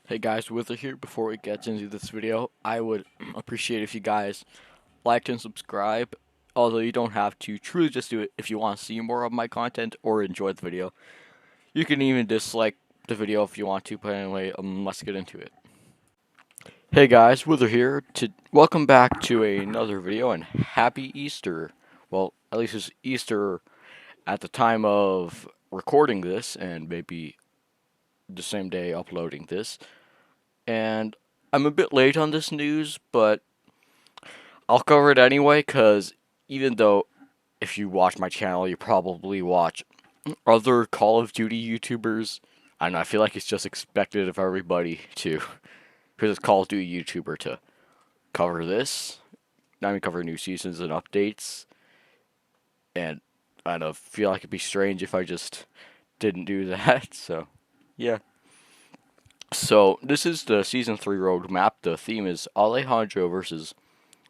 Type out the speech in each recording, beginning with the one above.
Hey guys, Wither here. Before we get into this video, I would appreciate if you guys liked and subscribe. Although you don't have to, truly just do it if you want to see more of my content or enjoy the video. You can even dislike the video if you want to, but anyway, let's get into it. Hey guys, Wither here. Welcome back to another video and happy Easter. Well, at least it's Easter at the time of recording this and maybe the same day uploading this. And I'm a bit late on this news, but I'll cover it anyway, because even though if you watch my channel, you probably watch other Call of Duty YouTubers, I don't know, I feel like it's just expected of everybody to, because it's Call of Duty YouTuber, to cover this. I mean, cover new seasons and updates. And I don't know, feel like it'd be strange if I just didn't do that, so yeah. So, this is the Season 3 roadmap. The theme is Alejandro versus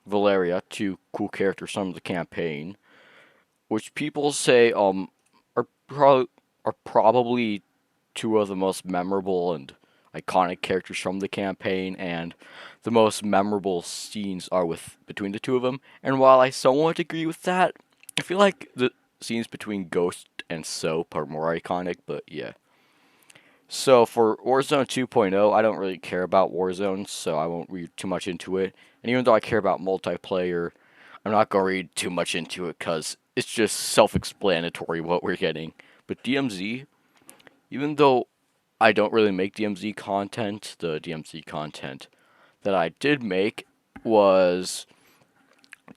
Valeria, two cool characters from the campaign, which people say are probably two of the most memorable and iconic characters from the campaign, and the most memorable scenes are with between the two of them. And while I somewhat agree with that, I feel like the scenes between Ghost and Soap are more iconic. But yeah. So for Warzone 2.0, I don't really care about Warzone, so I won't read too much into it. And even though I care about multiplayer, I'm not going to read too much into it because it's just self-explanatory what we're getting. But DMZ, even though I don't really make DMZ content, the DMZ content that I did make was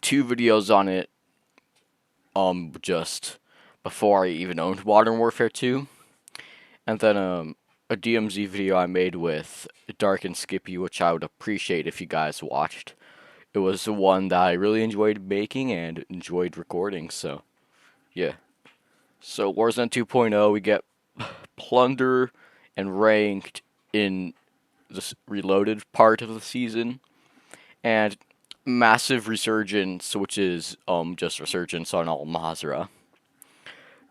two videos on it, just before I even owned Modern Warfare 2. And then a DMZ video I made with Dark and Skippy, which I would appreciate if you guys watched. It was the one that I really enjoyed making and enjoyed recording, so yeah. So Warzone 2.0, we get plunder and ranked in the reloaded part of the season, and massive resurgence, which is just resurgence on Al Mazrah.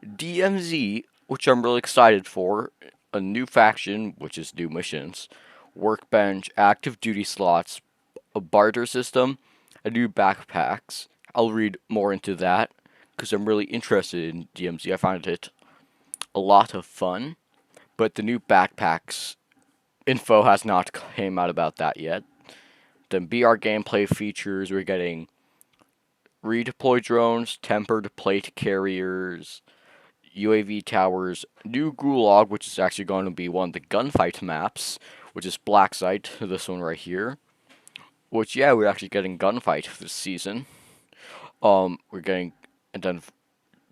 DMZ, which I'm really excited for, a new faction, which is new missions, workbench, active duty slots, a barter system, and new backpacks. I'll read more into that because I'm really interested in DMZ. I find it a lot of fun, but the new backpacks info has not came out about that yet. The BR gameplay features, we're getting redeploy drones, tempered plate carriers, UAV towers, new Gulag, which is actually going to be one of the gunfight maps, which is Black Site, this one right here. Which, yeah, we're actually getting gunfight this season. We're getting, and then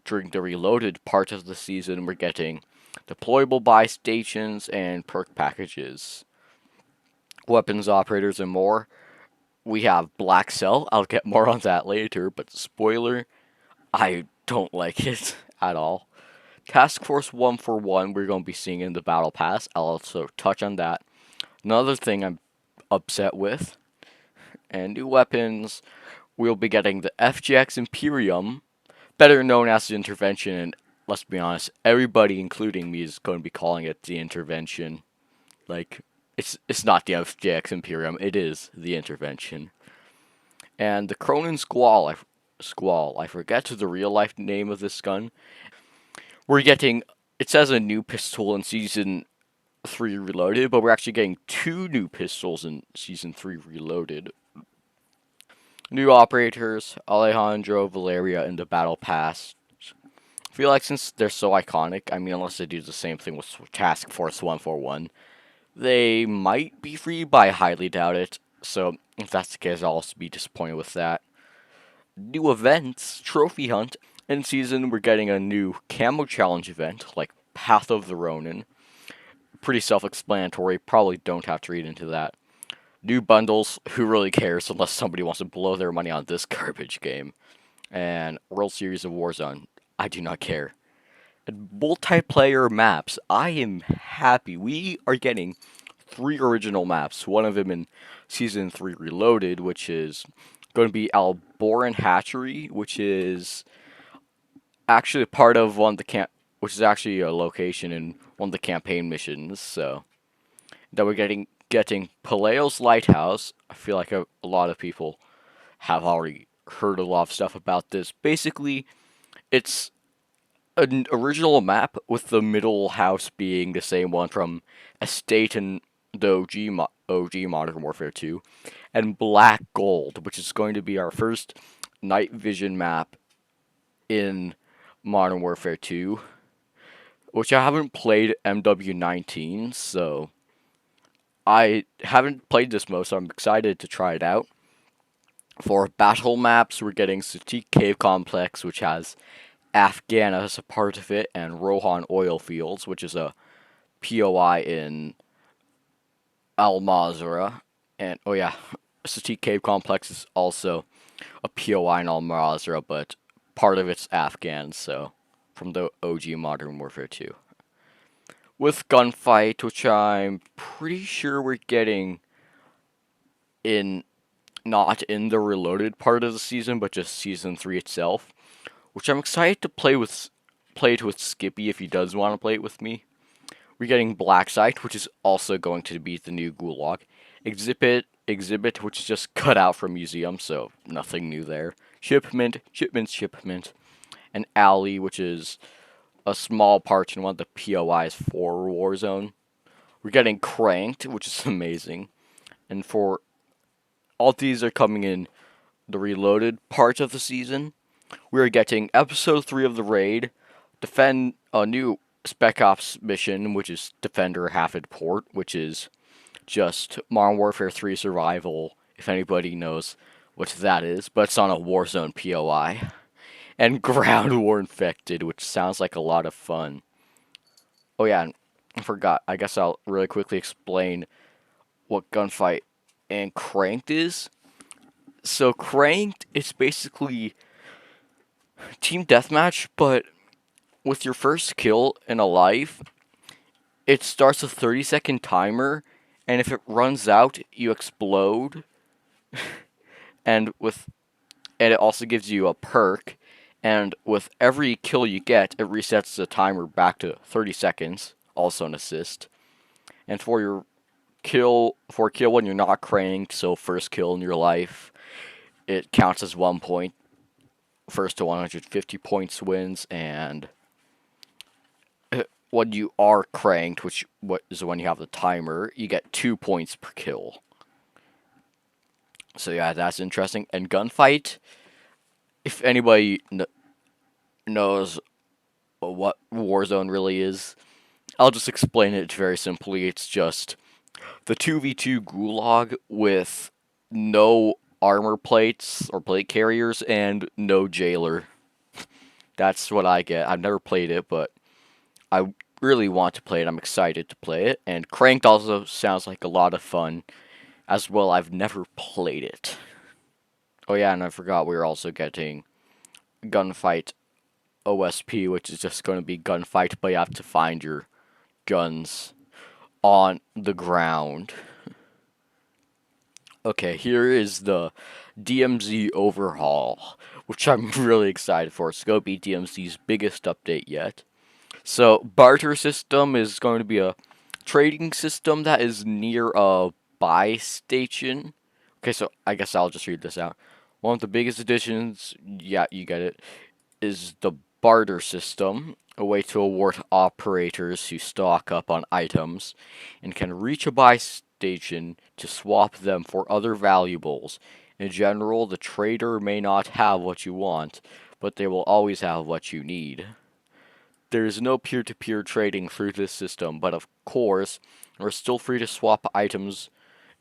during the reloaded part of the season, we're getting deployable buy stations and perk packages, weapons operators, and more. We have blackcell. I'll get more on that later, but spoiler, I don't like it at all. Task Force 141 we're going to be seeing in the Battle Pass. I'll also touch on that. Another thing I'm upset with, and new weapons, we'll be getting the FGX Imperium, better known as the Intervention, and let's be honest, everybody, including me, is going to be calling it the Intervention. Like, it's not the FGX Imperium, it is the Intervention. And the Cronin Squall, I forget the real life name of this gun. We're getting, it says a new pistol in Season 3 Reloaded, but we're actually getting two new pistols in Season 3 Reloaded. New operators, Alejandro, Valeria, in the Battle Pass. I feel like since they're so iconic, I mean, unless they do the same thing with Task Force 141, they might be free, but I highly doubt it. So, if that's the case, I'll also be disappointed with that. New events, Trophy Hunt. In season, we're getting a new Camo Challenge event, like Path of the Ronin. Pretty self-explanatory, probably don't have to read into that. New bundles, who really cares unless somebody wants to blow their money on this garbage game. And World Series of Warzone, I do not care. And multiplayer maps, I am happy. We are getting 3 original maps, one of them in Season 3 Reloaded, which is going to be Alboran Hatchery, which is actually part of one of the which is actually a location in one of the campaign missions, so that we're getting getting Paleo's Lighthouse. I feel like a lot of people have already heard a lot of stuff about this. Basically, it's an original map with the middle house being the same one from Estate and the OG Modern Warfare 2, and Black Gold, which is going to be our first night vision map in Modern Warfare 2, which I haven't played MW19, so I haven't played this mode, so I'm excited to try it out. For battle maps, we're getting Satiq Cave Complex, which has Afghan as a part of it, and Rohan Oil Fields, which is a POI in Al Mazrah. And, oh yeah, Satiq Cave Complex is also a POI in Al Mazrah, but part of it's Afghan, so from the OG Modern Warfare 2. With Gunfight, which I'm pretty sure we're getting in not in the Reloaded part of the season, but just Season 3 itself, which I'm excited to play it with Skippy if he does want to play it with me. We're getting Black Site, which is also going to be the new Gulag. Exhibit, which is just cut out from Museum, so nothing new there. Shipment, and Alley, which is a small part in one of the POIs for Warzone. We're getting Cranked, which is amazing. And for all these are coming in the Reloaded part of the season. We're getting Episode 3 of the Raid, defend a new Spec Ops mission, which is Defender Hafid Port, which is just Modern Warfare 3 Survival, if anybody knows what that is, but it's on a Warzone POI. And Ground War Infected, which sounds like a lot of fun. Oh yeah, I forgot. I guess I'll really quickly explain what Gunfight and Cranked is. So Cranked is basically team deathmatch, but with your first kill in a life, it starts a 30-second timer, and if it runs out, you explode. and it also gives you a perk, and with every kill you get, it resets the timer back to 30 seconds, also an assist. And for a kill when you're not cranked, so first kill in your life, it counts as 1 point. First to 150 points wins, and when you are cranked, which is when you have the timer, you get 2 points per kill. So yeah, that's interesting. And Gunfight, if anybody knows what Warzone really is, I'll just explain it very simply. It's just the 2v2 Gulag with no armor plates or plate carriers and no jailer. That's what I get. I've never played it, but I really want to play it. I'm excited to play it. And Cranked also sounds like a lot of fun as well. I've never played it. Oh yeah, and I forgot we were also getting Gunfight OSP, which is just going to be gunfight, but you have to find your guns on the ground. Okay, here is the DMZ overhaul, which I'm really excited for. It's going to be DMZ's biggest update yet. So, barter system is going to be a trading system that is near a buy station. Okay, so I guess I'll just read this out. One of the biggest additions, yeah, you get it, is the barter system, a way to award operators who stock up on items and can reach a buy station to swap them for other valuables. In general, the trader may not have what you want, but they will always have what you need. There is no peer-to-peer trading through this system, but of course, we're still free to swap items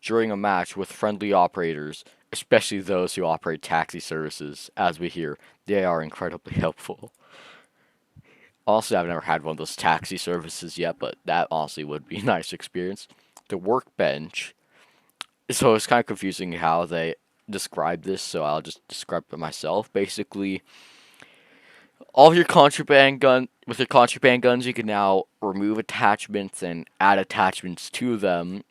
during a match with friendly operators, especially those who operate taxi services. As we hear, they are incredibly helpful. Also, I've never had one of those taxi services yet, but that honestly would be a nice experience. The workbench. So it's kind of confusing how they describe this, so I'll just describe it myself. Basically, all of your contraband with your contraband guns, you can now remove attachments and add attachments to them,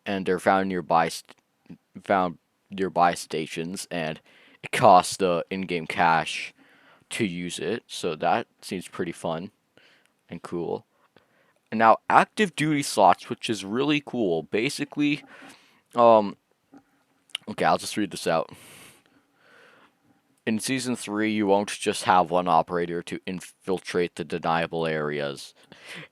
and they're found nearby stations, and it costs the in-game cash to use it. So that seems pretty fun and cool. And now active duty slots, which is really cool. Basically, um, okay, I'll just read this out. In Season 3, you won't just have one operator to infiltrate the deniable areas.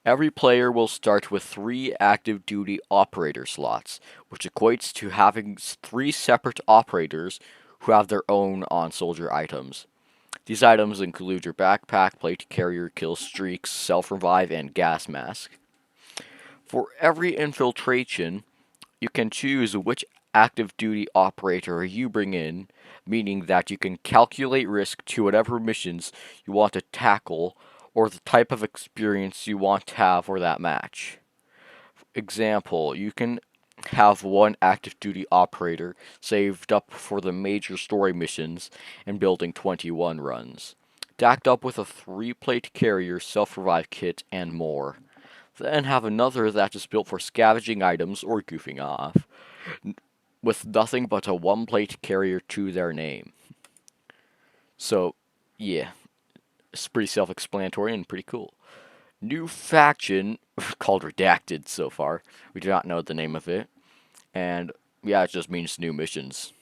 Every player will start with 3 active duty operator slots, which equates to having 3 separate operators who have their own on soldier items. These items include your backpack, plate carrier, kill streaks, self revive, and gas mask. For every infiltration, you can choose which active duty operator you bring in, meaning that you can calculate risk to whatever missions you want to tackle or the type of experience you want to have for that match. Example, you can have one active duty operator saved up for the major story missions and building 21 runs, stacked up with a 3-plate carrier, self-revive kit, and more. Then have another that is built for scavenging items or goofing off, with nothing but a 1-plate carrier to their name. So, yeah, it's pretty self-explanatory and pretty cool. New faction called Redacted so far. We do not know the name of it. And yeah, it just means new missions.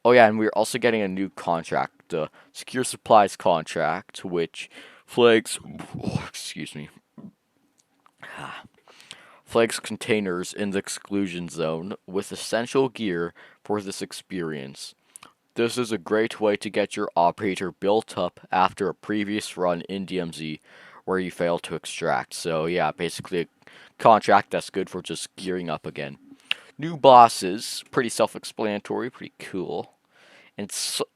Oh yeah, and we're also getting a new contract, the Secure Supplies contract, which flags excuse me. Flags containers in the exclusion zone with essential gear for this experience. This is a great way to get your operator built up after a previous run in DMZ where you failed to extract. So yeah, basically a contract that's good for just gearing up again. New bosses, pretty self-explanatory, pretty cool. And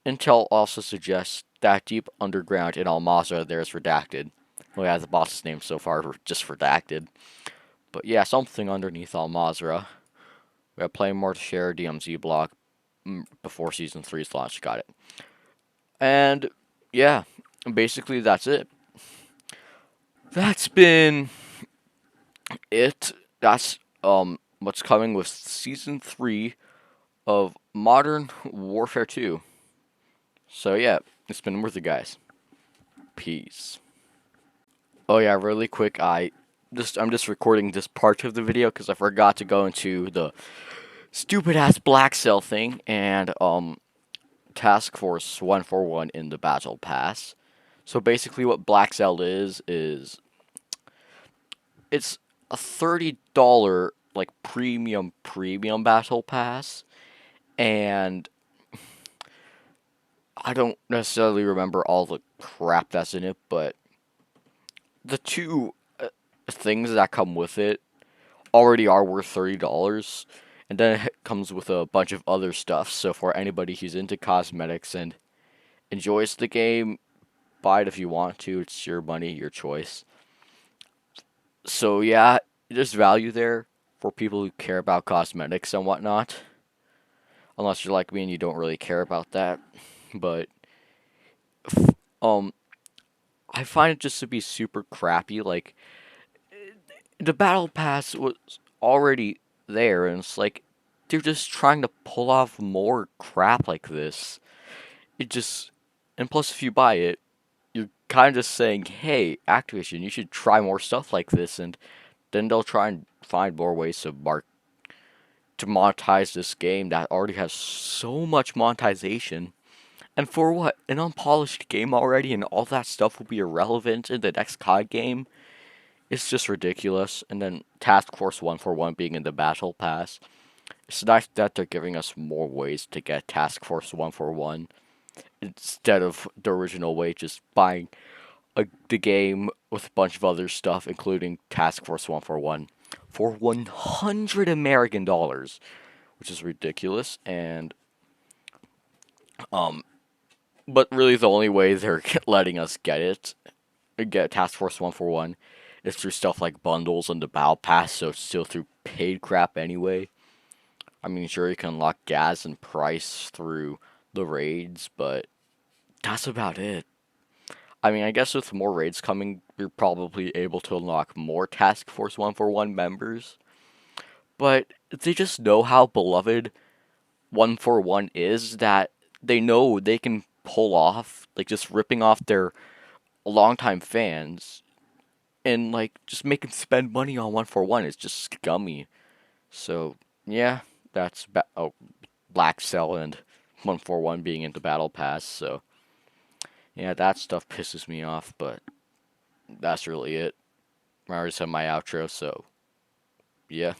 Intel also suggests that deep underground in Almaza there's redacted. Well, yeah, the boss's name so far were just redacted. But yeah, something underneath Almazra. We have plenty more to share DMZ blog before Season 3's launch. Got it. And yeah, basically that's it. That's been it. That's what's coming with Season 3 of Modern Warfare 2. So yeah, it's been worth it, guys. Peace. Oh yeah, really quick, I'm just recording this part of the video because I forgot to go into the stupid ass blackcell thing and Task Force 141 in the Battle Pass. So basically, what blackcell is it's a $30 like premium Battle Pass, and I don't necessarily remember all the crap that's in it, but the two things that come with it already are worth $30, and then it comes with a bunch of other stuff. So for anybody who's into cosmetics and enjoys the game, buy it if you want to. It's your money, your choice. So yeah, there's value there for people who care about cosmetics and whatnot. Unless you're like me and you don't really care about that, but um, I find it just to be super crappy. Like the battle pass was already there, and it's like they're just trying to pull off more crap like this. It just, and plus, if you buy it, you're kind of just saying, "Hey, Activision, you should try more stuff like this," and then they'll try and find more ways to monetize this game that already has so much monetization. And for what? An unpolished game already, and all that stuff will be irrelevant in the next COD game? It's just ridiculous. And then Task Force 141 being in the Battle Pass. It's nice that they're giving us more ways to get Task Force 141 instead of the original way, just buying the game with a bunch of other stuff, including Task Force 141, for $100 American, which is ridiculous. And um, but really the only way they're letting us get Task Force 141, is through stuff like bundles and the Battle Pass. So it's still through paid crap anyway. I mean, sure you can unlock gas and price through the raids, but that's about it. I mean, I guess with more raids coming, you're probably able to unlock more Task Force 141 members. But they just know how beloved 141 is that they know they can pull off, like, just ripping off their longtime fans and like just making spend money on 141 is just scummy. So yeah, oh, blackcell and 141 being into battle pass. So yeah, that stuff pisses me off. But that's really it. I already said my outro. So yeah.